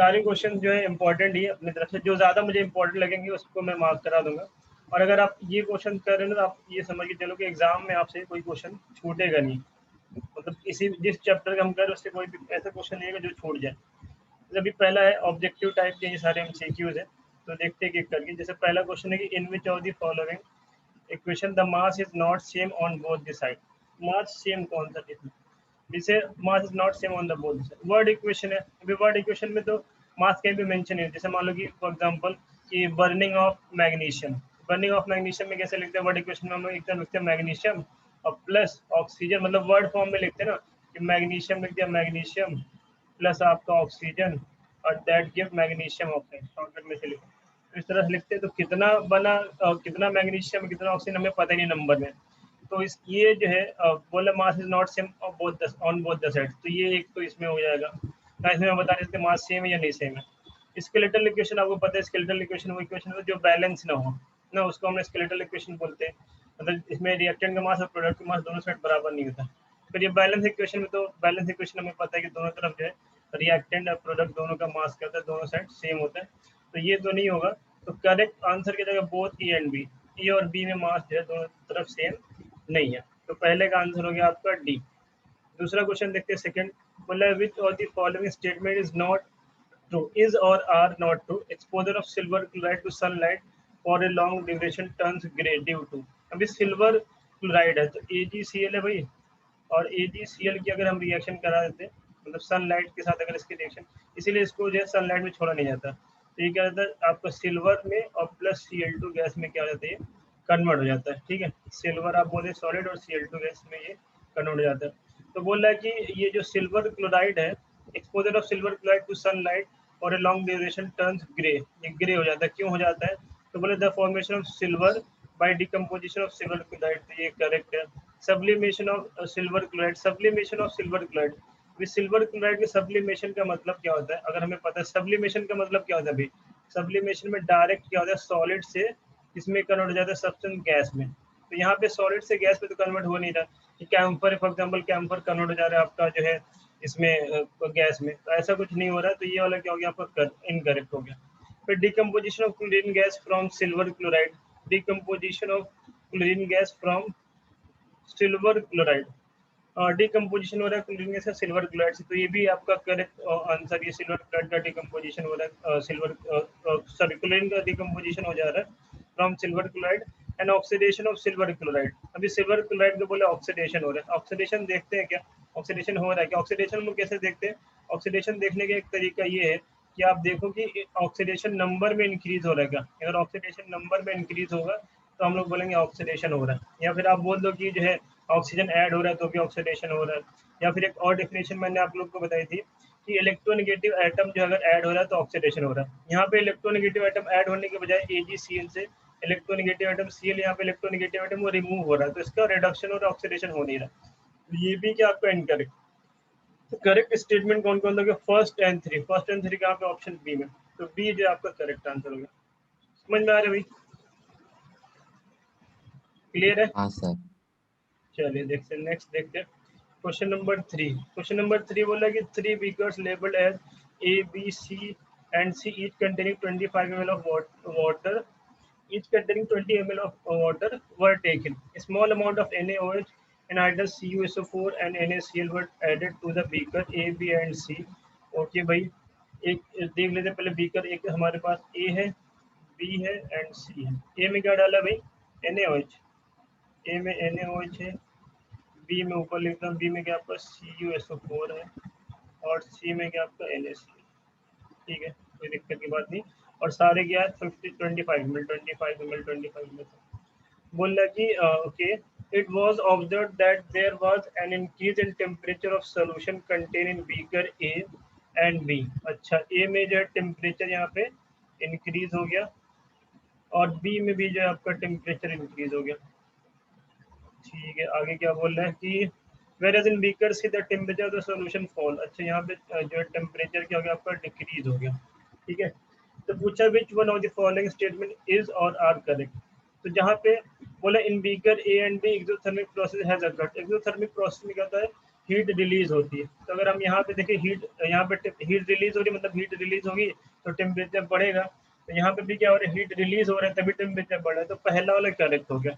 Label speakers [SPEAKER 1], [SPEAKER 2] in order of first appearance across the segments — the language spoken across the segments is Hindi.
[SPEAKER 1] सारे क्वेश्चन जो है इंपॉर्टेंट ही है अपनी तरफ से, जो ज़्यादा मुझे इंपॉर्टेंट लगेंगे उसको मैं मार्क करा दूंगा। और अगर आप ये क्वेश्चन कर रहे हो तो आप ये समझ के चलो कि एग्जाम में आपसे कोई क्वेश्चन छूटेगा नहीं, मतलब इसी जिस चैप्टर का हम कर रहे हैं उससे कोई भी ऐसा क्वेश्चन नहीं है जो छूट जाए। अभी पहला है ऑब्जेक्टिव टाइप के, ये सारे एमसीक्यूज है, तो देखते हैं एक करके। जैसे पहला क्वेश्चन है कि in which of the following equation the mass is not same on both the side. Mass same कौन सा कितना, जिसे mass is not same on the both side. Word equation है, अभी वर्ड इक्वेशन में तो मास कहीं भी मेंशन है। जैसे मान लो कि फॉर एग्जांपल कि burning of magnesium, burning of magnesium में कैसे लिखते हैं वर्ड इक्वेशन में, हम लोग एकदम लिखते हैं मैग्नीशियम और प्लस ऑक्सीजन, मतलब वर्ड फॉर्म में लिखते हैं ना कि मैग्नीशियम लिख दिया, मैग्नीशियम प्लस आपका ऑक्सीजन और that give magnesium oxide, shortcut में से लिखो इस तरह से लिखते हैं। तो कितना बना कितना मैग्नीशियम कितना ऑक्सीजन हमें पता ही नहीं नंबर में। तो इस ये जो है बोला मास is not same on both the side, तो ये एक तो इसमें हो जाएगा। ना इसमें हम बता सकते मास सेम है या नहीं सेम है। स्केलेटल इक्वेशन आपको पता है, स्केलेटल इक्वेशन वो इक्वेशन है जो बैलेंस ना हो ना, उसको हम स्केलेटल इक्वेशन बोलते हैं। मतलब इसमें रिएक्टेंट का मास और प्रोडक्ट का मास दोनों साइड बराबर नहीं होता। फिर ये बैलेंस इक्वेशन में, तो बैलेंस इक्वेशन हमें पता है कि दोनों तरफ जो है रिएक्टेंट और प्रोडक्ट दोनों का मास क्या होता है, दोनों साइड सेम होता है, तो ये तो नहीं होगा। तो करेक्ट आंसर की जगह बोथ ए एंड बी, ए और बी में मास जो है दोनों तरफ सेम नहीं है, तो पहले का आंसर हो गया आपका डी। दूसरा क्वेश्चन देखते हैं सेकंड, बोला which of the following statement is not true, is और are not true. Exposure of silver chloride to sunlight for a long duration turns grey due to. अभी सिल्वर क्लोराइड है तो AgCl है भाई, और AgCl की अगर हम रिएक्शन करा देते हैं मतलब सनलाइट के साथ अगर इसकी रिएक्शन, इसीलिए इसको जो है सनलाइट में छोड़ा नहीं जाता। तो ये क्या रहता है आपका सिल्वर में और प्लस Cl2 गैस में क्या हो जाता है, कन्वर्ट हो जाता है। ठीक है, सिल्वर आप बोले सॉलिड और Cl2 गैस में ये कन्वर्ट हो जाता है। तो बोल रहा है कि ये जो सिल्वर क्लोराइड है, exposure of silver chloride to sunlight और a long duration turns grey, ये ग्रे हो जाता है। क्यों हो जाता है, तो बोले the formation of silver by decomposition of silver chloride, तो ये करेक्ट है। Sublimation of silver chloride, sublimation of silver chloride, silver chloride के सब्लिमेशन का मतलब क्या होता है, अगर हमें पता है सब्लिमेशन का मतलब क्या होता है भाई, सब्लिमेशन में डायरेक्ट क्या होता है सॉलिड से इसमें कन्वर्ट हो जाता है सब्सटेंस गैस में। तो यहाँ पे सॉलिड से गैस में तो कन्वर्ट हो नहीं रहा, camphor for example camphor convert हो जा रहा है आपका जो है इसमें गैस में, तो ऐसा कुछ नहीं हो रहा है। तो ये वाला क्या हो गया आपका इनकरेक्ट हो गया। फिर decomposition of chlorine gas from silver chloride, decomposition of chlorine gas from silver chloride, decomposition हो रहा है क्लोरीन गैस का सिल्वर क्लोराइड से, तो ये भी आपका करेक्ट आंसर, ये सिल्वर क्लोराइड का डिकम्पोजिशन हो रहा है सिल्वर सॉरी क्लोरीन का डिकम्पोजिशन हो जा रहा है from silver chloride and oxidation of silver chloride. अभी सिल्वर क्लोराइड को बोले ऑक्सीडेशन हो रहा है, ऑक्सीडेशन देखते हैं क्या, ऑक्सीडेशन हो रहा है क्या, ऑक्सीडेशन हम कैसे देखते हैं, ऑक्सीडेशन देखने का एक तरीका ये है कि आप देखो कि ऑक्सीडेशन नंबर में इंक्रीज हो रहा है क्या, अगर ऑक्सीडेशन नंबर में इंक्रीज होगा तो हम लोग बोलेंगे ऑक्सीडेशन हो रहा है। या फिर आप बोल दो कि जो है ऑक्सीजन ऐड हो रहा है तो भी ऑक्सीडेशन हो रहा है। या फिर एक और डेफिनेशन मैंने आप लोग को बताई थी कि इलेक्ट्रोनेगेटिव एटम जो अगर ऐड हो रहा है तो ऑक्सीडेशन हो रहा है। यहाँ पे इलेक्ट्रोनेगेटिव एटम ऐड होने के बजाय AgCl से इलेक्ट्रोनेगेटिव एटम Cl, यहाँ पे इलेक्ट्रोनेगेटिव एटम वो रिमूव हो रहा है, तो इसका रिडक्शन और ऑक्सीडेशन हो नहीं रहा। तो ये भी क्या आपका इनकरेक्ट। तो करेक्ट स्टेटमेंट कौन कौन था, first and three, first and three कहाँ पे ऑप्शन बी में, तो बी जो आपका करेक्ट आंसर हो गया। समझ में आ रहा है भाई, क्लियर है।
[SPEAKER 2] हाँ सर।
[SPEAKER 1] चलिए देखते हैं नेक्स्ट देखते हैं question number three. Question number three बोला कि three beakers labelled as A, B, C and C each containing 25 ml of water, each containing 20 ml of water were taken. A small amount of NaOH and either CuSO4 and NaCl were added to the beaker A, B and C. Okay भाई, एक देख लेते पहले बीकर, एक हमारे पास A है, B है एंड C है। A में क्या डाला भाई, NaOH, ए में NaOH है, बी में ऊपर लिखता हूँ, बी में क्या आपका CuSO4 है और सी में क्या आपका NaCl। ठीक है, कोई दिक्कत की बात नहीं। और सारे क्या है 25 ml 25 ml 25 ml। बोल रहा कि okay, it was observed that there was an increase in temperature of solution content in beaker A and B. अच्छा, ए में जो है टेम्परेचर यहाँ पे इंक्रीज हो गया और बी में भी जो है आपका टेम्परेचर इंक्रीज हो गया। ठीक है, आगे क्या बोल रहा है कि whereas in beaker see the temperature of the solution fall। अच्छा, यहाँ पे जो है टेम्परेचर क्या हो गया आपका डिक्रीज हो गया। ठीक है, तो पूछा which one of the following statement is और आर करेक्ट। तो जहाँ पे बोला इन beaker A and be exothermic process has occurred, exothermic process में क्या होता है हीट रिलीज होती है। तो अगर हम यहाँ पे देखें यहाँ पे हीट रिलीज हो रही है, मतलब हीट रिलीज होगी तो टेम्परेचर बढ़ेगा। तो यहाँ पे भी क्या हो रहा है, हीट रिलीज हो रहा है तभी टेम्परेचर बढ़ रहा है। तो पहला वाला करेक्ट हो गया,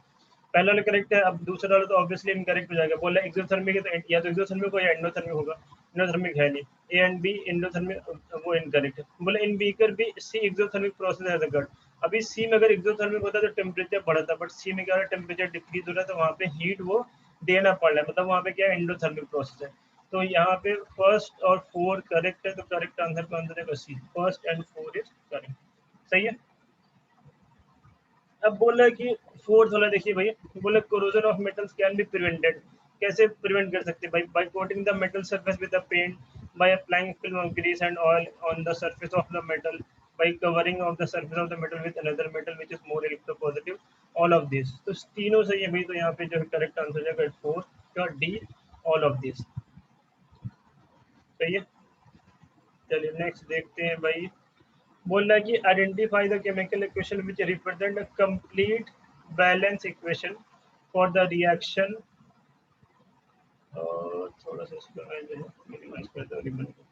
[SPEAKER 1] पहला वाला करेक्ट है। अब दूसरा वाला तो ऑब्वियसली इनकरेक्ट हो जाएगा। बोला एक्सोथर्मिक है तो या तो एक्सोथर्मिक होगा या एंडोथर्मिक होगा। एंडोथर्मिक है नहीं, ए एंड बी एंडोथर्मिक, वो इनकरेक्ट है। बोला इन बीकर भी सी एक्सोथर्मिक प्रोसेस हैज अकर्ड। अभी सी में अगर एक्सोथर्मिक होता तो टेम्परेचर बढ़ता, बट सी में क्या है, टेम्परेचर डिक्रीज हो रहा है, तो वहाँ पे हीट वो देना पड़ रहा है, मतलब वहाँ पे क्या है, एंडोथर्मिक प्रोसेस है। तो यहाँ पे फर्स्ट और 4 करेक्ट है, तो करेक्ट आंसर कौन सा रहेगा, सी। फर्स्ट एंड 4 इज करेक्ट, सही है। अब बोला कि फोर्थ वाला देखिए भाई, बोला corrosion of metals can be prevented. कैसे प्रिवेंट कर सकते हैं भाई? By coating the metal surface with the paint, by applying film of grease and oil on the surface of the metal, by covering of the surface of the metal with another metal which is more electropositive, all of this. तो तीनों सही है भाई, तो यहाँ पे जो है करेक्ट आंसर हो जाएगा 4 का डी, ऑल ऑफ दिस, सही है। चलिए नेक्स्ट देखते हैं भाई। बोल रहा है कि identify the chemical equation which represent a complete balance equation for the reaction. थोड़ा सा इसका मिनिमाइज कर दो रिबन को।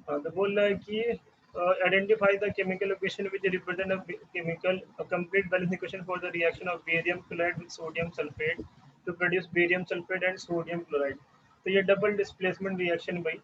[SPEAKER 1] हाँ, तो बोल रहा है कि identify the chemical equation which represent a chemical complete balance equation for the reaction of barium chloride with sodium sulphate to produce barium sulphate and sodium chloride. तो ये डबल डिस्प्लेसमेंट रिएक्शन भाई,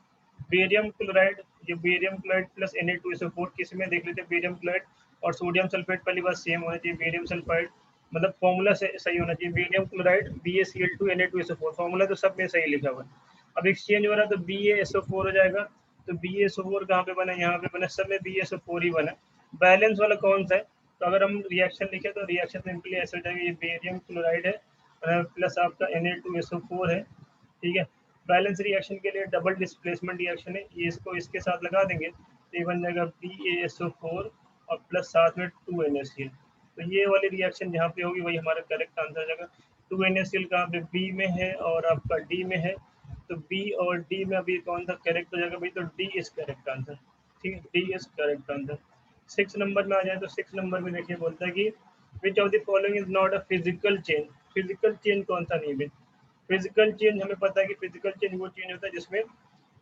[SPEAKER 1] बेरियम क्लोराइड, ये बेरियम क्लोराइड प्लस Na2SO4, किस में देख लेते हैं, बेरियम क्लोराइड और सोडियम सल्फेट, पहली बात सेम होना चाहिए, बेरियम सल्फाइड, मतलब फॉर्मूला से सही होना चाहिए, barium chloride BaCl2 Na2SO4, formula तो सब में सही लिखा हुआ है। अब एक्सचेंज हो रहा है तो BaSO4 हो जाएगा, तो BaSO4 कहाँ पे बना, यहाँ पे बना, सब में BaSO4 ही बना। बैलेंस वाला कौन सा है, तो अगर हम रिएक्शन लिखे तो रिएक्शन सिंपली ऐसे हो जाएगा, ये बेरियम क्लोराइड है प्लस आपका Na2SO4 है, ठीक है। बैलेंस रिएक्शन के लिए डबल डिस्प्लेसमेंट रिएक्शन है, ये इसको इसके साथ लगा देंगे तो ये बन जाएगा BaSO4 और प्लस साथ में 2NaCl। तो ये वाली रिएक्शन जहाँ पे होगी वही हमारा करेक्ट आंसर हो जाएगा। 2NaCl कहाँ पे, बी में है और आपका डी में है, तो बी और डी में अभी कौन सा करेक्ट हो जाएगा भाई, तो डी इज करेक्ट आंसर, ठीक है, D is correct answer. 6 number में आ जाए तो 6 नंबर में देखिए बोलता है कि which of the following is not a physical change. Physical change कौन सा नहीं है? फिजिकल चेंज हमें पता है कि फिजिकल चेंज वो चेंज होता है जिसमें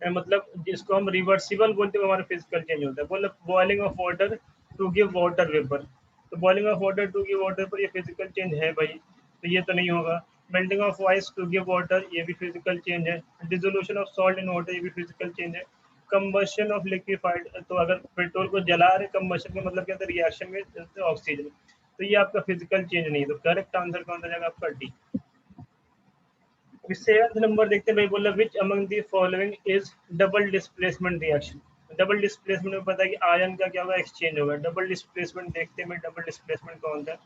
[SPEAKER 1] मतलब जिसको हम रिवर्सिबल बोलते हैं, हमारा फिजिकल चेंज होता है। बोले boiling of water to give water vapour, तो boiling of water to give water पर ये फिजिकल चेंज है भाई, तो ये तो नहीं होगा। Melting of ice to give water, ये भी फिजिकल चेंज है। Dissolution of salt in water, ये भी फिजिकल चेंज है। कंबशन ऑफ लिक्विफाइड, तो अगर पेट्रोल को जला रहे, कंबशन का मतलब क्या होता है, रिएक्शन में ऑक्सीजन, तो ये आपका फिजिकल चेंज नहीं है। तो करेक्ट आंसर कौन सा जाएगा आपका डी। सेवंथ नंबर देखते हैं भाई, बोला which among the following is double displacement reaction. Double displacement में पता है कि आयन का क्या होगा, एक्सचेंज होगा। डबल डिस्प्लेसमेंट देखते हैं, डबल डिस्प्लेसमेंट कौन सा है।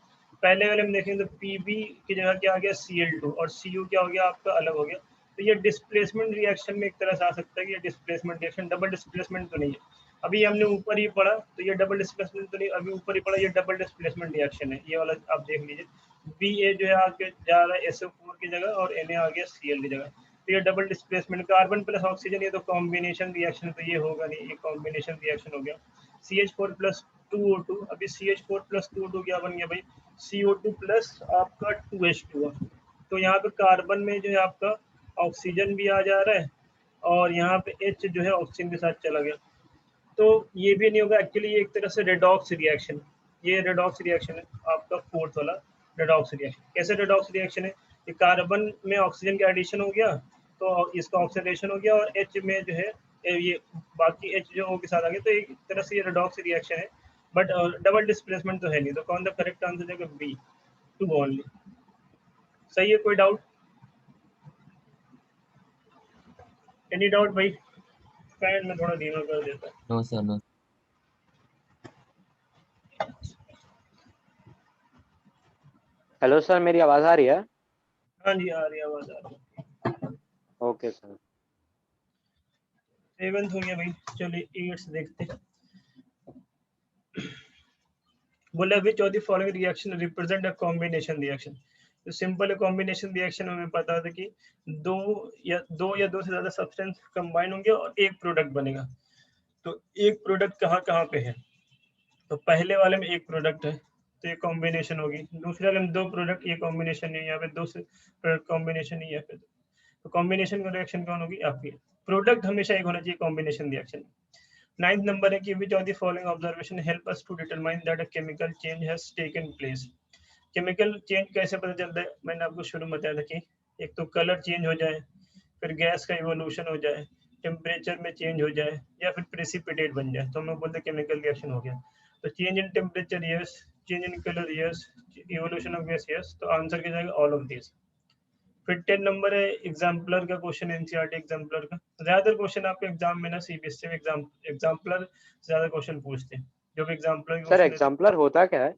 [SPEAKER 1] पहले वाले में देखेंगे तो Pb की जगह क्या आ गया, Cl2, और Cu क्या हो गया आपका, अलग हो गया। तो ये डिस्प्लेसमेंट रिएक्शन में एक तरह से आ सकता है कि ये डिस्प्लेसमेंट रिएक्शन, डबल डिस्प्लेसमेंट तो नहीं है। अभी हमने ऊपर ही पढ़ा तो ये डबल डिस्प्लेसमेंट तो नहीं, अभी ऊपर ही पढ़ा, ये डबल डिस्प्लेसमेंट रिएक्शन है, ये वाला आप देख लीजिए। Ba जो है आगे जा रहा है SO4 की जगह और Na आ गया Cl की जगह, तो ये double displacement, carbon plus oxygen, ये तो कॉम्बिनेशन रिएक्शन, तो ये होगा नहीं, ये कॉम्बिनेशन रिएक्शन हो गया। CH4 प्लस 2O2, अभी CH4 प्लस 2O2 क्या बन गया भाई, CO2 प्लस आपका 2H2। तो यहाँ पे कार्बन में जो है आपका ऑक्सीजन भी आ जा रहा है और यहाँ पे H जो है ऑक्सीजन के साथ चला गया, तो ये भी नहीं होगा। एक्चुअली ये एक तरह से रेडॉक्स रिएक्शन, ये रेडॉक्स रिएक्शन है आपका फोर्थ वाला, रेडॉक्स रिएक्शन। कैसे रेडॉक्स रिएक्शन है, कि कार्बन में ऑक्सीजन का एडिशन हो गया तो इसका ऑक्सीडेशन हो गया, और एच में जो है ये बाकी एच जो O के साथ आ गया, तो एक तरह से ये रेडॉक्स रिएक्शन है, बट डबल डिस्प्लेसमेंट तो है नहीं। तो कौन सा करेक्ट आंसर है, बी, 2 ओनली, सही है। कोई डाउट, एनी डाउट भाई? फैन में थोड़ा धीमा कर देता है।
[SPEAKER 2] No sir, no.
[SPEAKER 3] Hello sir, मेरी आवाज आ रही है?
[SPEAKER 1] हाँ जी, आ रही है, आवाज आ रही है।
[SPEAKER 3] Okay sir.
[SPEAKER 1] 7th हो गया भाई, चलिए 8th देखते हैं। बोला which of the following reaction represent a combination reaction. तो सिंपल कॉम्बिनेशन रिएक्शन हमें पता था कि दो या दो से ज्यादा सब्सटेंस कंबाइन होंगे और एक प्रोडक्ट बनेगा। तो एक प्रोडक्ट कहाँ कहाँ पे है, तो पहले वाले में एक प्रोडक्ट है तो ये कॉम्बिनेशन होगी, दूसरे वाले में दो प्रोडक्ट, ये कॉम्बिनेशन नहीं है, यहाँ पे दो से प्रोडक्ट कॉम्बिनेशन नहीं है। फिर तो कॉम्बिनेशन रिएक्शन कौन होगी आपकी, प्रोडक्ट हमेशा एक होना चाहिए कॉम्बिनेशन रिएक्शन। 9th नंबर है कि which of the following observation help us to determine that a chemical change has taken place. Chemical change कैसे पता चलता है, मैंने आपको शुरू में बताया था कि एक तो कलर चेंज हो जाए, फिर गैस का इवोल्यूशन हो जाए, टेम्परेचर में चेंज हो जाए, या फिर प्रेसिपिटेट बन जाए, तो हम लोग बोलते हैं केमिकल रिएक्शन हो गया। तो change in temperature yes, change in colour yes, evolution of gas yes, तो आंसर क्या जाएगा ऑल ऑफ दिस। फिर 10 नंबर है एग्जाम्पलर का क्वेश्चन, एनसीईआरटी एग्जाम्पलर का। ज्यादातर क्वेश्चन आपके एग्जाम में ना सीबीएसई में एग्जाम्पलर ज्यादा क्वेश्चन पूछते हैं, जो भी एग्जाम्पलर
[SPEAKER 3] सर
[SPEAKER 1] क्वेश्चन देते हैं।
[SPEAKER 3] एग्जाम्पलर होता क्या है?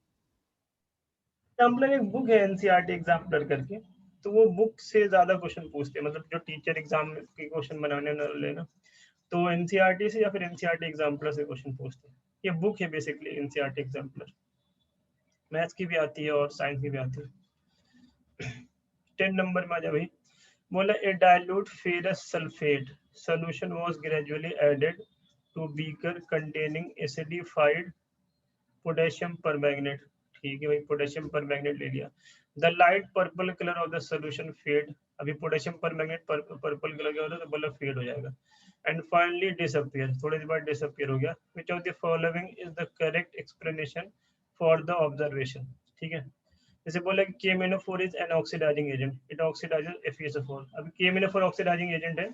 [SPEAKER 1] एग्जाम्पलर एक बुक है एनसीईआरटी एग्जाम्पलर करके, तो वो बुक से ज्यादा क्वेश्चन पूछते हैं, मतलब जो टीचर एग्जाम के क्वेश्चन बनाने न लेना, तो एनसीईआरटी से या फिर एनसीईआरटी एग्जाम्पलर से क्वेश्चन पूछते हैं। ये बुक है बेसिकली एनसीईआरटी एग्जाम्पलर, मैथ्स की भी आती है और साइंस की भी आती है। 10 नंबर में आ जा भाई, बोला a dilute ferrous sulphate solution was gradually added to beaker containing acidified potassium permanganate. ठीक है भाई, पोटेशियम परमैंगनेट ले लिया। The light purple colour of the solution fade, अभी पोटेशियम परमैंगनेट पर्पल कलर का हो रहा है तो बोला फेड हो जाएगा। एंड फाइनली डिसअपियर, थोड़ी देर बाद डिसअपियर हो गया। Which of the following is the correct explanation for the observation. ठीक है, जैसे बोला कि KMnO4 is an oxidising agent, it oxidises FeSO4। अभी KMnO4 ऑक्सीडाइजिंग एजेंट है,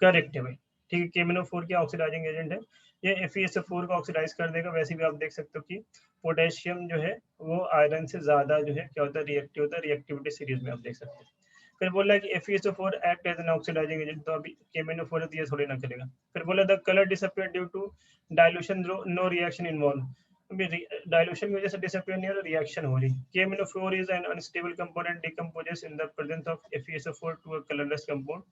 [SPEAKER 1] करेक्ट है भाई। ठीक है, KMnO4 क्या ऑक्सीडाइजिंग एजेंट है, ये FeSO4 को ऑक्सीडाइज कर देगा। वैसे भी आप देख सकते हो कि पोटेशियम जो है वो आयरन से ज्यादा जो है क्या होता है, रिएक्टिव होता है, रिएक्टिविटी सीरीज में आप देख सकते हैं। फिर बोला कि FeSO4 act as an oxidising agent, तो अभी KMnO4 तो ये थोड़ी ना करेगा। फिर बोला the colour disappear due to dilution, no reaction involve, dilution की वजह से डिसअपियर नहीं हो रहा, रिएक्शन हो रही। KMnO4 is an unstable component, decomposes in the presence of FeSO4 to a colourless compound.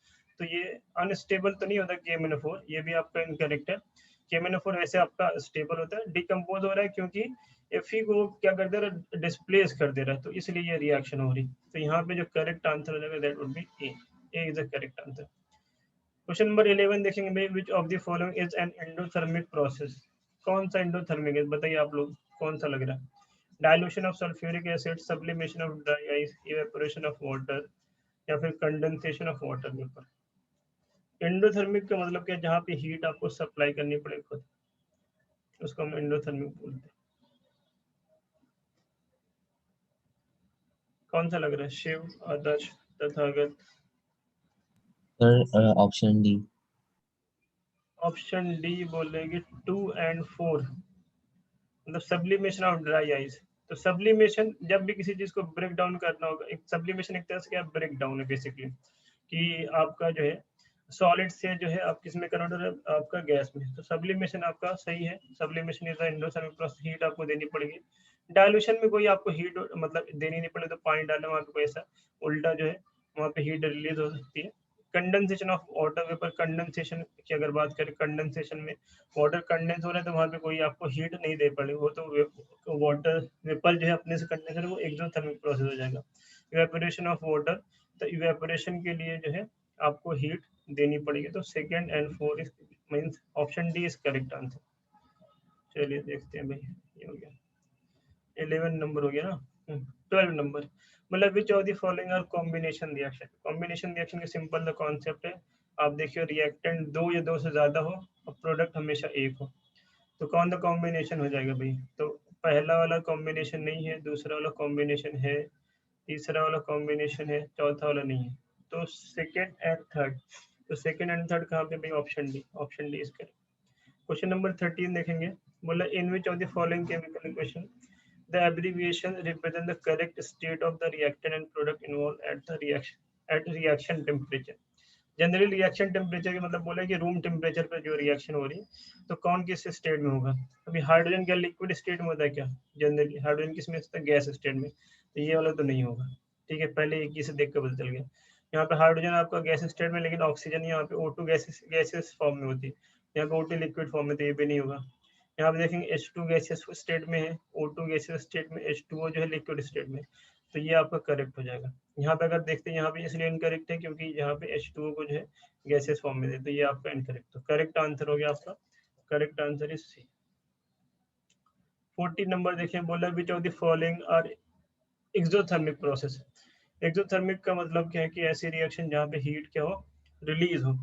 [SPEAKER 1] तो ये अनस्टेबल तो नहीं होता KMnO4, ये भी आपका इनकरेक्ट है। KMnO4 वैसे आपका स्टेबल होता है, डिकम्पोज हो रहा है क्योंकि Fe को क्या कर दे रहा है, डिस्प्लेस कर दे रहा है, तो इसलिए ये रिएक्शन हो रही। तो यहाँ पे जो करेक्ट आंसर हो जाएगा that would be A, A is the correct answer. Question number 11 देखेंगे भाई, विच of the following is an endothermic process. कौन सा एंडोथर्मिक है बताइए आप लोग, कौन सा लग रहा है। Dilution of sulphuric acid, sublimation of dry ice, evaporation of water, या फिर condensation of water vapour. Endothermic का मतलब क्या, जहाँ पे हीट आपको सप्लाई करनी पड़े खुद, उसको हम एंडोथर्मिक बोलते हैं। कौन सा लग रहा है, Shiv, Adarsh, Tathagat?
[SPEAKER 2] Sir option D.
[SPEAKER 1] Option D बोलेंगे 2 and 4, मतलब सब्लिमेशन ऑफ ड्राई आइस। तो सब्लिमेशन जब भी किसी चीज को ब्रेक डाउन करना होगा, एक सब्लिमेशन एक तरह से क्या ब्रेक डाउन है बेसिकली, कि आपका जो है सॉलिड से जो है आप किस में कन्वर्ट हो रहा है, आपका गैस में। तो सब्लिमेशन आपका सही है, sublimation is the endothermic process, heat आपको देनी पड़ेगी। डाइल्यूशन में कोई आपको हीट मतलब देनी नहीं पड़े, तो पानी डालना वहाँ पे कोई ऐसा उल्टा जो है वहाँ पे हीट रिलीज हो सकती है। Condensation of water vapour, condensation की अगर बात करें, कंडेंसेशन में वाटर कंडेंस हो रहा है तो वहाँ पे कोई आपको हीट नहीं दे पड़ेगी, वो तो वाटर वेपर जो है अपने से कंडेंस हो, वो एक्सोथर्मिक प्रोसेस हो जाएगा। इवेपोरेशन ऑफ वाटर, तो इवेपोरेशन के लिए जो है आपको हीट देनी पड़ेगी। तो second and four is means option D is correct answer. चलिए देखते हैं भाई, ये हो गया 11 नंबर हो गया ना। 12 नंबर, मतलब which of the following are combination reaction. Combination reaction का सिंपल द कॉन्सेप्ट है, आप देखिए रिएक्टेंट दो या दो से ज्यादा हो और प्रोडक्ट हमेशा एक हो, तो कौन सा कॉम्बिनेशन हो जाएगा भाई। तो पहला वाला कॉम्बिनेशन नहीं है, दूसरा वाला कॉम्बिनेशन है, तीसरा वाला कॉम्बिनेशन है, चौथा वाला नहीं है, तो सेकेंड एंड थर्ड। तो सेकेंड एंड थर्ड कहाँ पे भाई, option D, option D is correct. Question number 13 देखेंगे, बोला in which of the following chemical equation the abbreviation represent the correct state of the reactant and product involved at reaction temperature। Generally reaction temperature का मतलब बोला कि रूम टेम्परेचर पर जो रिएक्शन हो रही है, तो कौन किस स्टेट में होगा। अभी हाइड्रोजन क्या लिक्विड स्टेट में होता है क्या, जनरली हाइड्रोजन किस में होता है, गैस स्टेट में, तो ये वाला तो नहीं होगा। ठीक है, पहले एक ही से देख कर पता चल गया। यहाँ पे हाइड्रोजन आपका गैस स्टेट में, लेकिन ऑक्सीजन यहाँ पे O2 गैसेस फॉर्म में होती है, यहाँ पे O2 लिक्विड फॉर्म में, तो ये भी नहीं होगा। यहाँ पे देखेंगे H2 गैसेस स्टेट में है, O2 गैसेस स्टेट में, H2O जो है लिक्विड स्टेट में, तो ये आपका करेक्ट हो जाएगा। यहाँ पे अगर देखते हैं, यहाँ पे इसलिए इनकरेक्ट है क्योंकि यहाँ पे H2O को जो है गैसेस फॉर्म में दे, तो ये आपका इनकरेक्ट, तो करेक्ट आंसर हो गया आपका, correct answer is C. 14 number देखिए, बोला which of the following are exothermic process. Exothermic का मतलब क्या है कि ऐसी रिएक्शन जहाँ पे हीट क्या हो, रिलीज हो।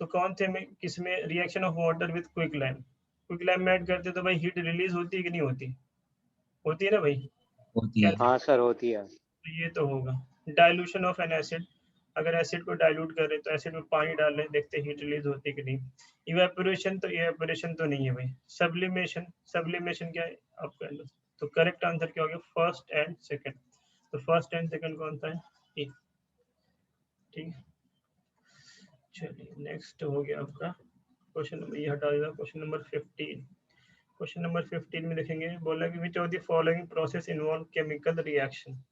[SPEAKER 1] तो कौन थे में किसमें reaction of water with quick lime, quick lime में ऐड करते तो भाई हीट रिलीज होती है कि नहीं होती, होती है ना भाई,
[SPEAKER 2] होती
[SPEAKER 1] क्या
[SPEAKER 2] है।
[SPEAKER 3] हाँ सर होती है।
[SPEAKER 1] तो ये तो होगा। डाइल्यूशन ऑफ एन एसिड, अगर एसिड को डाइल्यूट कर रहे तो एसिड में पानी डाल रहे, देखते हीट रिलीज होती है कि नहीं। इवेपोरेशन, तो इवेपोरेशन तो नहीं है भाई। सब्लिमेशन, सब्लिमेशन क्या है आपका, तो करेक्ट आंसर क्या हो गया, फर्स्ट एंड सेकंड। तो फर्स्ट एंड सेकंड कौन सा है, ए। ठीक है, चलिए नेक्स्ट हो गया आपका क्वेश्चन नंबर, ये हटा देगा, क्वेश्चन नंबर 15। क्वेश्चन नंबर 15 में देखेंगे, बोला कि which of the following process involve chemical reaction,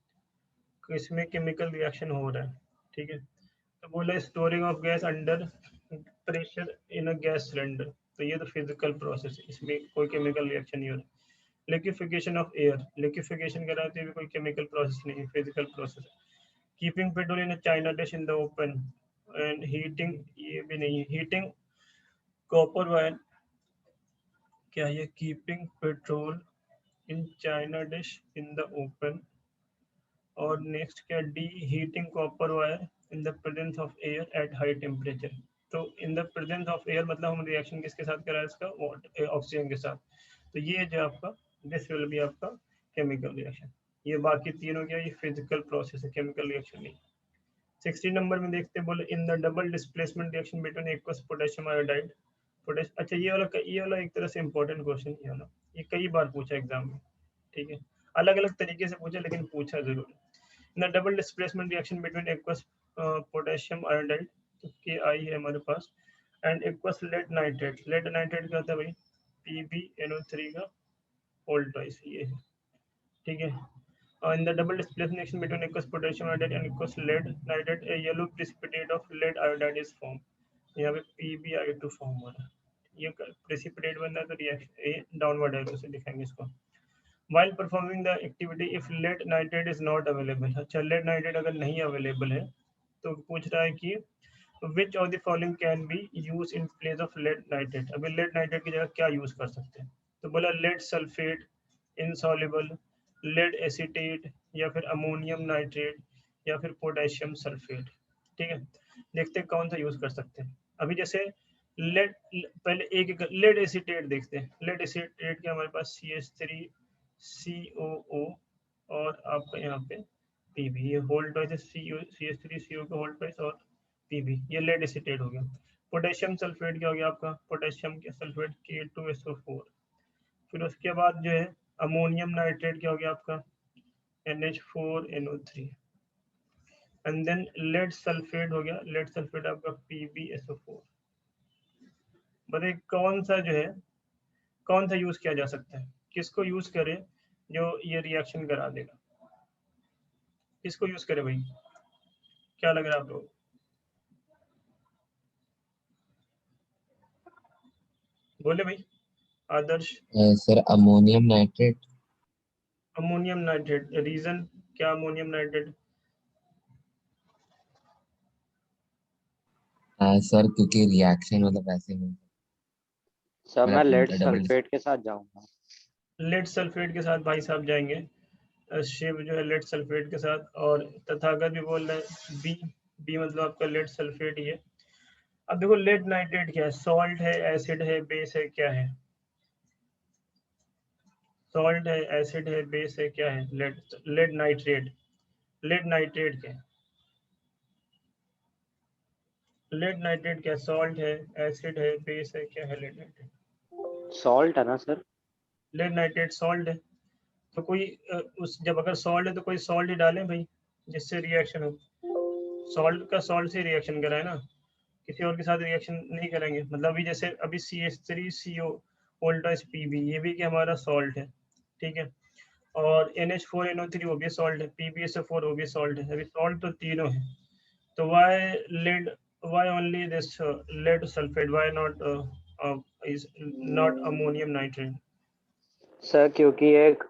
[SPEAKER 1] इसमें केमिकल रिएक्शन हो रहा है। ठीक है, तो बोला storing of gas under pressure in a gas cylinder, तो ये तो फिजिकल प्रोसेस है, इसमें कोई केमिकल रिएक्शन नहीं हो रहा। लिक्विफिकेशन ऑफ एयर, लिक्विफिकेशन कराते हुए कोई केमिकल प्रोसेस नहीं है, फिजिकल प्रोसेस है। Keeping petrol in a china dish in the open and heating, ये भी नहीं है। हीटिंग कॉपर वायर, क्या ये keeping petrol in china dish in the open, और नेक्स्ट क्या, D heating copper wire in the presence of air at high temperature. तो in the presence of air मतलब हम रिएक्शन किसके साथ करा है इसका, ऑक्सीजन के साथ। तो ये जो आपका, दिस विल बी आपका केमिकल रिएक्शन। ये बाकी तीनों क्या, ये फिजिकल प्रोसेस है, केमिकल रिएक्शन नहीं। 16 नंबर में देखते हैं, बोले इन the double displacement reaction between aqueous potassium iodide, अच्छा ये वाला एक तरह से इंपॉर्टेंट क्वेश्चन, ये कई बार पूछा एग्जाम में। ठीक है, अलग अलग तरीके से पूछा लेकिन पूछा जरूर है। In the double displacement reaction between aqueous potassium iodide, तो के आई है हमारे पास, and aqueous lead nitrate, lead nitrate क्या होता है भाई, PbNO3 का होल ट्वाइस, ये है। ठीक है, in the double displacement reaction between aqueous potassium iodide and aqueous lead nitrate, a yellow precipitate of lead iodide is formed। यहाँ पे PbI2 फॉर्म हो रहा है, ये प्रेसिपिटेट बन रहा है, तो रिएक्शन ए डाउनवर्ड एरो से दिखाएंगे इसको। while performing the activity if lead nitrate is not available, अच्छा lead nitrate अगर नहीं अवेलेबल है तो पूछ रहा है कि which of the following can be used in place of lead nitrate, अभी lead nitrate की जगह क्या यूज कर सकते हैं, तो बोला lead sulfate, insoluble, lead acetate, या फिर अमोनियम नाइट्रेट, या फिर पोटेशियम सल्फेट। ठीक है, देखते हैं कौन सा यूज कर सकते हैं। अभी जैसे लेड, पहले एक लेड एसीटेट देखते हैं। लेड एसीटेट के हमारे पास CH3COO और आपका यहाँ पे Pb, ये होल्ड ट्वाइस है, CH3CO का होल्ड ट्वाइस और Pb, ये लेड एसीटेट हो गया। पोटेशियम सल्फेट क्या हो गया आपका, पोटेशियम के सल्फेट K2SO4। फिर उसके बाद जो है अमोनियम नाइट्रेट क्या हो गया आपका, NH4NO3, and then lead sulphate हो गया, लेड सल्फेट आपका PbSO4। बताइए कौन सा जो है, कौन सा यूज किया जा सकता है, किसको यूज करे जो ये रिएक्शन करा देगा, किसको यूज करे भाई, क्या लग रहा है आप लोग, बोले भाई Adarsh.
[SPEAKER 2] Sir ammonium nitrate.
[SPEAKER 1] Ammonium nitrate, reason क्या अमोनियम नाइट्रेट,
[SPEAKER 2] सर क्योंकि रिएक्शन मतलब ऐसे नहीं,
[SPEAKER 3] सर मैं लेड
[SPEAKER 2] मतलब डबल।
[SPEAKER 3] सल्फेट के साथ जाऊंगा।
[SPEAKER 1] लेड सल्फेट के साथ भाई साहब जाएंगे, शिव जो है लेड सल्फेट के साथ, और तथागत भी बोल रहे हैं बी, बी मतलब आपका लेड सल्फेट ही है। अब देखो लेड नाइट्रेट क्या है, सॉल्ट है, एसिड है, बेस है, क्या है, सॉल्ट है, एसिड है, बेस है, क्या है, lead, lead nitrate, lead nitrate क्या है, लेड नाइट्रेट क्या, सॉल्ट है, एसिड है, बेस है, क्या है, लेड नाइट्रेट,
[SPEAKER 3] सॉल्ट है ना सर?
[SPEAKER 1] लेड नाइट्रेट सॉल्ट है। तो कोई उस जब अगर सॉल्ट है तो कोई सॉल्ट ही डालें भाई जिससे रिएक्शन हो, सॉल्ट का सॉल्ट से रिएक्शन कराए ना, किसी और के साथ रिएक्शन नहीं करेंगे। मतलब अभी जैसे अभी CH3CO वोल्टाइज PB, ये भी कि हमारा सॉल्ट है। ठीक है, और NH4NO3 वो भी सॉल्ट है, PbSO4 वो भी सॉल्ट है, अभी सॉल्ट तो तीनों है। तो why lead, why only this lead sulphate, why not is not ammonium nitrate.
[SPEAKER 3] Sir क्योंकि एक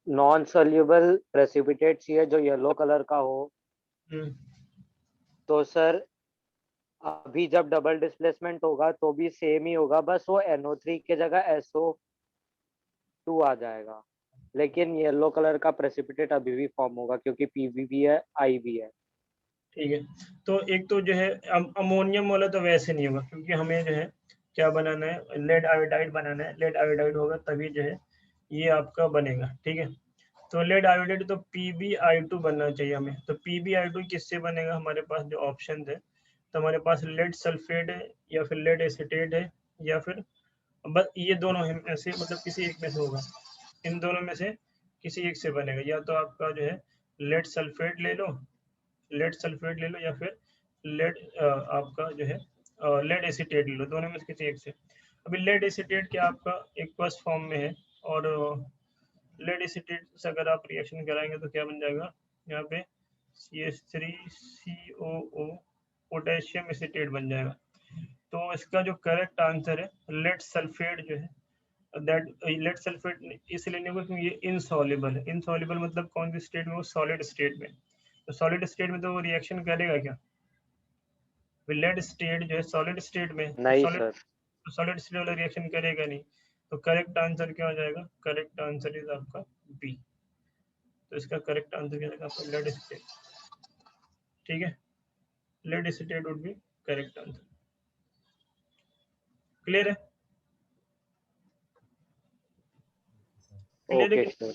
[SPEAKER 3] नॉन सोल्यूबल प्रेसिपिटेट चाहिए जो येलो कलर का हो। तो सर अभी जब डबल डिस्प्लेसमेंट होगा तो भी सेम ही होगा, बस वो NO3 के जगह SO2 आ जाएगा। लेकिन येलो कलर का प्रेसिपिटेट अभी भी फॉर्म होगा क्योंकि पीवी भी है, आई भी है।
[SPEAKER 1] ठीक है, तो एक तो जो है अमोनियम वाला तो वैसे नहीं होगा, क्योंकि हमें जो है क्या बनाना है, लेड आयोडाइड बनाना है। लेड आयोडाइड होगा तभी जो है ये आपका बनेगा। ठीक है, तो लेड आयोडाइड तो PbI2 बनना चाहिए हमें। तो PbI2 किससे बनेगा, हमारे पास जो ऑप्शन है, तो हमारे पास लेड सल्फेट है, या फिर लेड एसीटेट है, या फिर बस ये दोनों है ऐसे, मतलब किसी एक में से होगा। इन दोनों में से किसी एक से बनेगा, या तो आपका जो है लेड सल्फेट ले लो, लेड सल्फेट ले लो, या फिर लेड आपका जो है लेड एसीटेट ले लो, दोनों में से किसी एक से। अभी लेड एसीटेट क्या आपका एक्वस फॉर्म में है, और लेड एसीटेट से अगर आप रिएक्शन कराएंगे तो क्या बन जाएगा, यहाँ पे CH3COO पोटेशियम एसीटेट बन जाएगा। तो इसका जो करेक्ट आंसर है लेड सल्फेट जो है, दैट लेड सल्फेट इसलिए नहीं होगा क्योंकि ये इनसॉल्युबल है। इनसॉल्युबल मतलब कौन सी स्टेट में, वो सॉलिड स्टेट में। तो सॉलिड स्टेट में तो वो रिएक्शन करेगा क्या, लेड स्टेट जो है सॉलिड स्टेट में, तो
[SPEAKER 3] नहीं
[SPEAKER 1] सॉलिड
[SPEAKER 3] सर।
[SPEAKER 1] स्टेट वाला रिएक्शन करेगा नहीं। तो करेक्ट आंसर क्या हो जाएगा, करेक्ट आंसर इज आपका बी। तो इसका करेक्ट आंसर क्या जाएगा आपका, लेड स्टेट। ठीक है, lead state would be correct answer. Clear है, क्लियर है
[SPEAKER 3] ओके
[SPEAKER 1] कि
[SPEAKER 3] सर।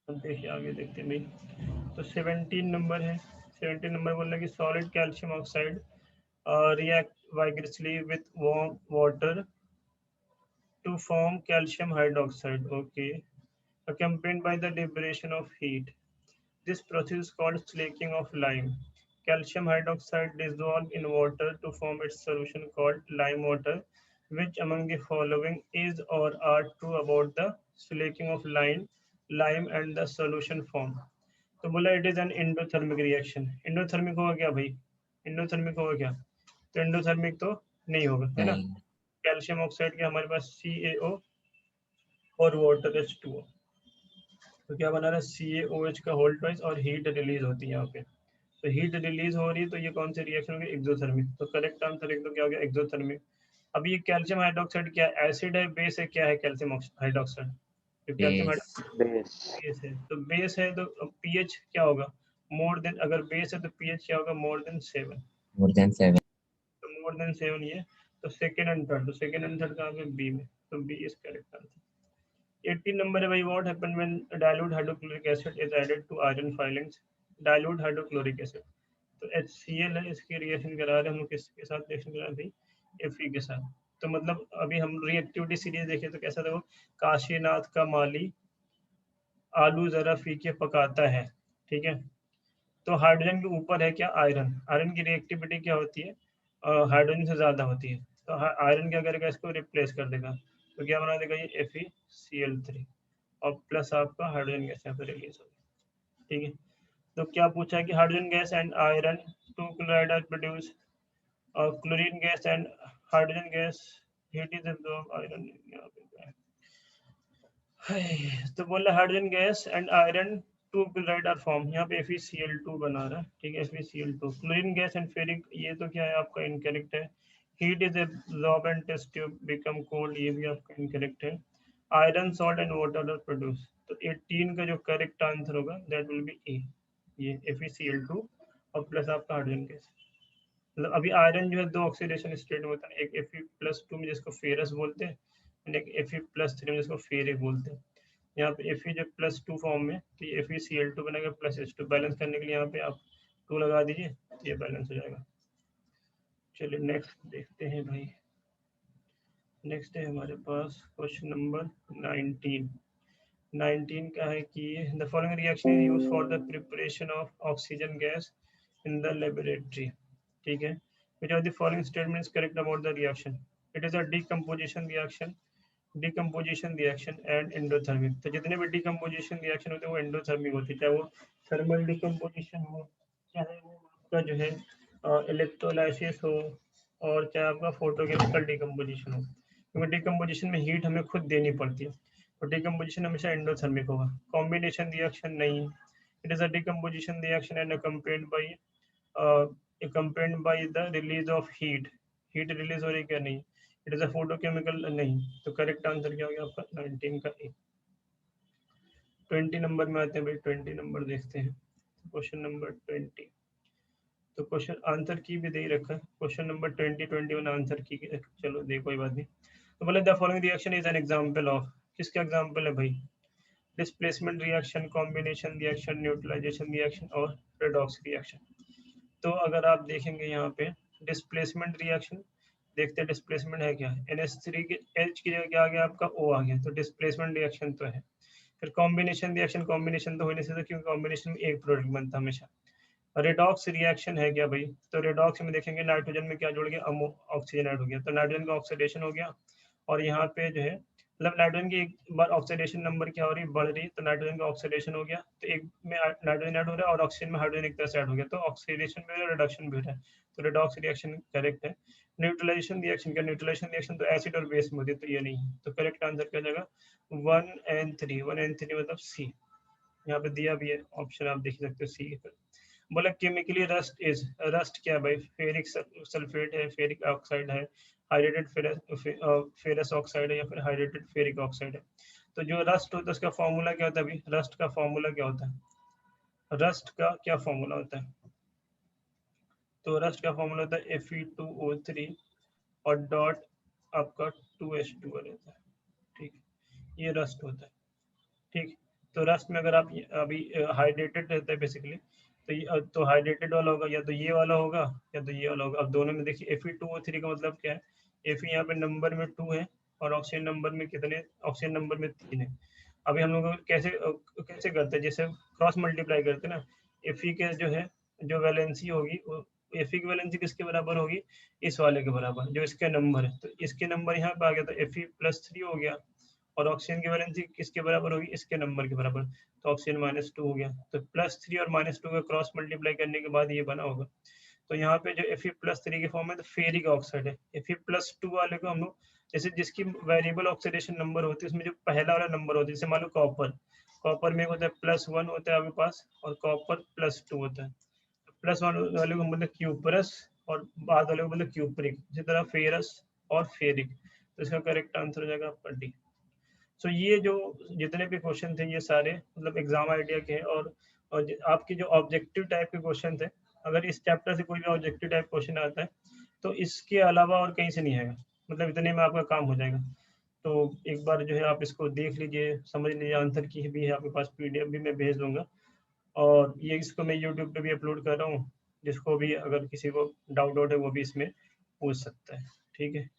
[SPEAKER 1] अब देखिए आगे देखते हैं भाई। तो 17 नंबर है, 17 नंबर बोल रहा है कि solid calcium oxide react vigorously with warm water to form calcium hydroxide, okay, accompanied by the liberation of heat. This process is called slaking of lime. Calcium hydroxide dissolved in water to form its solution called lime water. Which among the following is or are true about the slaking of lime and the solution form? तो बोला it is an endothermic reaction. Endothermic होगा क्या भाई, एंडोथर्मिक होगा क्या, तो एंडोथर्मिक तो नहीं होगा, है ना।
[SPEAKER 2] नहीं।
[SPEAKER 1] कैल्शियम ऑक्साइड के हमारे पास CaO और वाटर H2O, तो क्या बना रहा है CaOH का होल ट्वाइस, और हीट रिलीज होती है यहाँ पे। तो हीट रिलीज हो रही है, तो ये कौन सी रिएक्शन होगी, एक्सोथर्मिक। तो करेक्ट आंसर एक तो क्या हो गया, एक्सोथर्मिक। अब ये कैल्शियम हाइड्रोक्साइड क्या एसिड है, बेस है, क्या है कैल्शियम हाइड्रोक्साइड, तो calcium
[SPEAKER 2] base.
[SPEAKER 1] Hydroxide
[SPEAKER 3] base.
[SPEAKER 1] Base है। तो बेस है तो पीएच क्या होगा, मोर देन, अगर बेस है तो पीएच क्या होगा, मोर देन 7।
[SPEAKER 2] More than 7।
[SPEAKER 1] तो मोर देन 7 ये, तो सेकेंड एंड थर्ड, तो सेकेंड एंड थर्ड कहाँ पे, बी में, तो B is correct answer. 18 number है भाई, what happen when dilute hydrochloric acid is added to iron filings. Dilute hydrochloric acid, तो HCl है, इसकी रिएक्शन करा रहे हैं हम लोग, किसके साथ रिएक्शन करा रहे हैं भाई, Fe के साथ। तो मतलब अभी हम रिएक्टिविटी सीरीज देखे तो कैसा था वो, काशीनाथ का माली आलू जरा फीके पकाता है। ठीक है, तो हाइड्रोजन के ऊपर है क्या, आयरन। आयरन की रिएक्टिविटी क्या होती है, हाइड्रोजन से ज्यादा होती है। तो आयरन क्या करेगा, इसको रिप्लेस कर देगा। तो क्या बना देगा ये FeCl3, और प्लस आपका हाइड्रोजन गैस यहाँ पे रिलीज होगी। ठीक है, तो क्या पूछा है कि hydrogen gas and iron two chloride are produce, और chlorine gas and hydrogen gas heat is absorb iron, यहाँ पे क्या है। तो बोला hydrogen gas and iron two chloride are form, यहाँ पे FeCl2 बना रहा है। ठीक है, FeCl2 chlorine gas and ferric, ये तो क्या है आपका इनकरेक्ट है। Heat is absorb and test tube become cold, ये भी आपका इनकरेक्ट है। Iron salt and water are produce, तो 18 का जो करेक्ट आंसर होगा दैट विल बी ए, ये FeCl2 और प्लस आपका हाइड्रोजन गैस। मतलब अभी आयरन जो है दो ऑक्सीडेशन स्टेट में होता है, एक Fe+2 में जिसको फेरस बोलते हैं, और एक Fe+3 में जिसको फेरिक बोलते हैं। यहाँ पे Fe जो +2 फॉर्म में, तो ये FeCl2 बनेगा +H2, बैलेंस करने के लिए यहाँ पे आप 2 लगा दीजिए, ये बैलेंस हो जाएगा। चलिए नेक्स्ट देखते हैं भाई। नेक्स्ट है हमारे पास क्वेश्चन नंबर 19। 19 का है कि the following reaction is used for the preparation of oxygen gas in the laboratory. ठीक है, which of the following statement is correct about the reaction? It is a decomposition reaction, decomposition reaction and endothermic। तो जितने भी decomposition reaction होते हैं वो endothermic होते हैं, चाहे वो thermal decomposition हो, चाहे वो आपका जो है इलेक्ट्रोलाइसिस हो, और चाहे आपका फोटोकेमिकल डिकम्पोजिशन हो। क्योंकि डिकम्पोजिशन में हीट हमें खुद देनी पड़ती है, तो डिकम्पोजिशन हमेशा एंडोथर्मिक होगा। कॉम्बिनेशन रिएक्शन नहीं, it is a decomposition reaction and accompanied by the release of heat। Heat release हो रही क्या, नहीं, इट इज अ फोटोकेमिकल नहीं, तो करेक्ट आंसर क्या हो गया आपका 19 का ए। 20 नंबर में आते हैं भाई, 20 नंबर देखते हैं, क्वेश्चन नंबर 20। तो क्वेश्चन आंसर की भी दे ही रखा है, क्वेश्चन नंबर 20 21 आंसर की, चलो देखो कोई बात नहीं। तो बोले the following reaction is an example of, किसका एग्जांपल है भाई? Displacement reaction, combination reaction, neutralisation reaction और रेडॉक्स रिएक्शन। तो अगर आप देखेंगे यहाँ पे डिस्प्लेसमेंट रिएक्शन, देखते हैं डिस्प्लेसमेंट है क्या, NH3 के H की जगह क्या आ गया आपका O आ गया, तो डिस्प्लेसमेंट रिएक्शन तो है। फिर कॉम्बिनेशन रिएक्शन, कॉम्बिनेशन तो होने से, क्योंकि कॉम्बिनेशन में एक प्रोडक्ट बनता है हमेशा। रेडॉक्स रिएक्शन है क्या भाई? तो रेडॉक्स में देखेंगे नाइट्रोजन में क्या जुड़ गया, ऑक्सीजन ऐड हो गया, तो नाइट्रोजन का ऑक्सीडेशन हो गया, और यहाँ पे जो है मतलब नाइट्रोजन की एक बार ऑक्सीडेशन नंबर क्या हो रही है, बढ़ रही है, तो नाइट्रोजन का ऑक्सीडेशन हो गया, तो एक में नाइट्रोजन ऐड हो रहा है और ऑक्सीजन में हाइड्रोजन एक तरह से ऐड हो गया, तो ऑक्सीडेशन भी हो रहा है, रिडक्शन भी हो रहा है, तो रेडॉक्स रिएक्शन करेक्ट है। न्यूट्रलाइजेशन रिएक्शन, क्या न्यूट्रलाइजेशन रिएक्शन तो एसिड और बेस में होती है, तो ये नहीं है, तो करेक्ट आंसर क्या जाएगा 1 and 3 मतलब सी, यहाँ पे दिया भी है ऑप्शन, आप देख सकते हो सी। बोला केमिकली रस्ट इज, रस्ट क्या है भाई? फेरिक सल्फेट है, फेरिक ऑक्साइड है, हाइड्रेटेड फेरस ऑक्साइड है, या फिर हाइड्रेटेड फेरिक ऑक्साइड है। तो जो रस्ट होता है उसका फॉर्मूला क्या होता है अभी? रस्ट का फॉर्मूला क्या होता है? रस्ट का क्या फॉर्मूला होता है? तो रस्ट का फॉर्मूला होता है Fe2O3 और डॉट आपका 2H2 रहता है, ठीक, ये रस्ट होता है, ठीक। तो रस्ट में अगर आप अभी हाइड्रेटेड रहता है बेसिकली, तो ये तो हाइड्रेटेड वाला होगा, या तो ये वाला होगा या तो ये वाला होगा। अब दोनों में देखिए Fe2O3 का मतलब क्या है, Fe यहाँ पे नंबर में 2 है और ऑक्सीजन नंबर में कितने, ऑक्सीजन नंबर में 3 है। अभी हम लोग कैसे कैसे करते हैं, जैसे क्रॉस मल्टीप्लाई करते हैं ना, Fe के जो है जो वैलेंसी होगी, Fe की वैलेंसी किसके बराबर होगी? इस वाले के बराबर, जो इसके नंबर है, तो इसके नंबर यहाँ पे आ गया, तो Fe+3 हो गया, और ऑक्सीजन की वैलेंसी किसके बराबर होगी? इसके नंबर के बराबर, तो ऑक्सीजन -2 हो गया, तो +3 और -2 का क्रॉस मल्टीप्लाई करने के बाद ये बना होगा। तो यहाँ पे जो Fe+3 के फॉर्म है, तो फेरिक ऑक्साइड है। Fe+2 वाले को हम लोग जैसे जिसकी वेरिएबल ऑक्सीडेशन नंबर होती है, उसमें जो पहला वाला नंबर होता है, जैसे मान लो कॉपर, कॉपर में होता है +1 होता है आपके पास, और कॉपर +2 होता है। +1 वाले को मतलब क्यूपरस, और बाद वाले को मतलब क्यूपरिक, इसी तरह फेरस और फेरिक, तो इसका करेक्ट आंसर हो जाएगा आपका डी। सो ये जो जितने भी क्वेश्चन थे ये सारे मतलब एग्जाम आइडिया के हैं, और आपके जो ऑब्जेक्टिव टाइप के क्वेश्चन थे, अगर इस चैप्टर से कोई भी ऑब्जेक्टिव टाइप क्वेश्चन आता है तो इसके अलावा और कहीं से नहीं आएगा, मतलब इतने में आपका काम हो जाएगा। तो एक बार जो है आप इसको देख लीजिए, समझ लीजिए, आंसर की भी है आपके पास, PDF भी मैं भेज दूंगा, और ये इसको मैं यूट्यूब पे भी अपलोड कर रहा हूँ, जिसको भी अगर किसी को डाउट है वो भी इसमें पूछ सकता है, ठीक है।